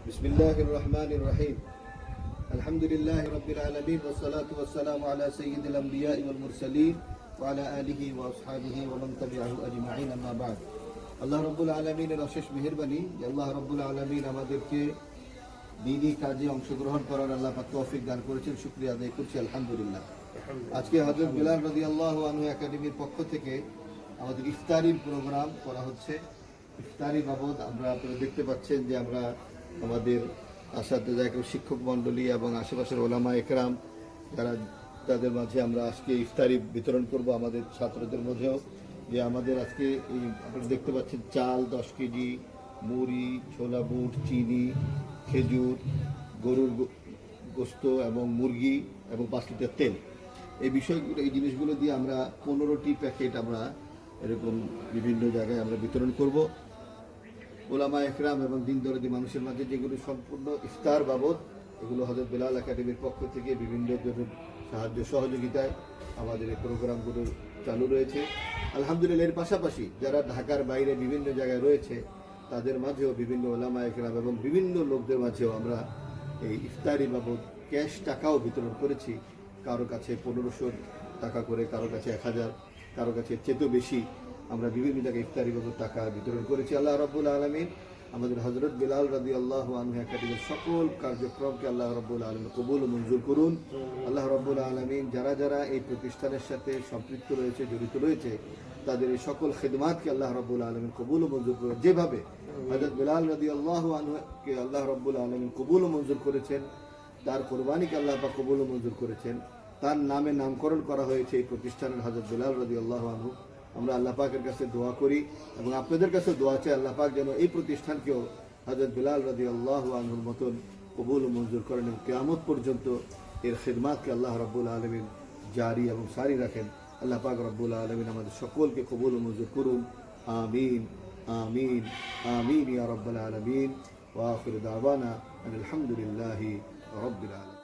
بسم الله الرحمن الرحيم الحمد لله رب العالمين والصلاة والسلام على سيد الأنبياء والمرسلين وعلى آله وأصحابه ومن تبعه أجمعين أما بعد আল্লাহ রব্বুল আলমিনের অশেষ মেহেরবানি যে আল্লাহ রব্বুল আলমিন আমাদেরকে দিনই কাজে অংশগ্রহণ করার আল্লাহ পাক তৌফিক দান করেছেন। শুকরিয়া আদায় করছি আলহামদুলিল্লাহ। আজকে হযরত বিলাল রাদিয়াল্লাহু আনহু একাডেমির পক্ষ থেকে আমাদের ইফতারির প্রোগ্রাম করা হচ্ছে। ইফতারি বাবদ আপনারা দেখতে পাচ্ছেন যে আমরা আমাদের আসাদে শিক্ষক মণ্ডলী এবং আশেপাশের ওলামা একরাম যারা তাদের মাঝে আমরা আজকে ইফতারি বিতরণ করব। আমাদের ছাত্রদের মধ্যেও যে আমাদের আজকে এই আপনারা দেখতে পাচ্ছেন চাল 10 কেজি, মুড়ি, ছোলা বুট, চিনি, খেজুর, গরুর গোস্ত এবং মুরগি এবং 5 লিটার তেল, এই বিষয়গুলো এই জিনিসগুলো দিয়ে আমরা 15টি প্যাকেট আমরা এরকম বিভিন্ন জায়গায় আমরা বিতরণ করব ওলামা একরাম এবং দিন দরদি মানুষের মাঝে, যেগুলো সম্পূর্ণ ইফতার বাবদ। এগুলো হযরত বিলাল একাডেমির পক্ষ থেকে বিভিন্ন জনের সাহায্য সহযোগিতায় আমাদের এই প্রোগ্রামগুলো চালু রয়েছে আলহামদুলিল্লাহ। এর পাশাপাশি যারা ঢাকার বাইরে বিভিন্ন জায়গায় রয়েছে তাদের মাঝেও বিভিন্ন ওলামা একরাম এবং বিভিন্ন লোকদের মাঝেও আমরা এই ইফতারি বাবদ ক্যাশ টাকাও বিতরণ করেছি। কারো কাছে 1500 টাকা করে, কারো কাছে 1000, কারো কাছে চেয়েও বেশি আমরা বিভিন্ন জায়গায় ইফতারি বাবদ টাকা বিতরণ করেছি। আল্লাহ রাব্বুল আলামিন আমাদের হযরত বিলাল রাদিয়াল্লাহু আনহু একাডেমির সকল কার্যক্রমকে আল্লাহ রাব্বুল আলামিন কবুল ও মঞ্জুর করুন। আল্লাহ রাব্বুল আলামিন যারা যারা এই প্রতিষ্ঠানের সাথে সম্পৃক্ত রয়েছে, জড়িত রয়েছে, তাদের এই সকল খিদমাতকে আল্লাহ রাব্বুল আলামিন কবুল ও মঞ্জুর করুন। যেভাবে হযরত বিলাল রাদিয়াল্লাহু আনহুকে আল্লাহ রাব্বুল আলামিন কবুল ও মঞ্জুর করেছেন, তার কোরবানিকে আল্লাহ পাক কবুল ও মঞ্জুর করেছেন, তার নামে নামকরণ করা হয়েছে এই প্রতিষ্ঠানের হযরত বিলাল রাদিয়াল্লাহু আনহু। আমরা আল্লাহ পাকের কাছে দোয়া করি এবং আপনাদের কাছে দোয়া চাই আল্লাহ পাক যেন এই প্রতিষ্ঠানকেও হযরত বিলাল রাদিয়াল্লাহু আনহুর মতন কবুল ও মঞ্জুর করেন এবং কিয়ামত পর্যন্ত এর খিদমাতকে আল্লাহ রাব্বুল আলামিন জারি এবং সারি রাখেন। আল্লাহ পাক রাব্বুল আলামিন আমাদের সকলকে কবুল ও মঞ্জুর করুন। আমিন আমিন আমিন ইয়া রাব্বাল আলামিন ওয়া আখিরু দাওয়ানা আলহামদুলিল্লাহি রাব্বিল আলামিন।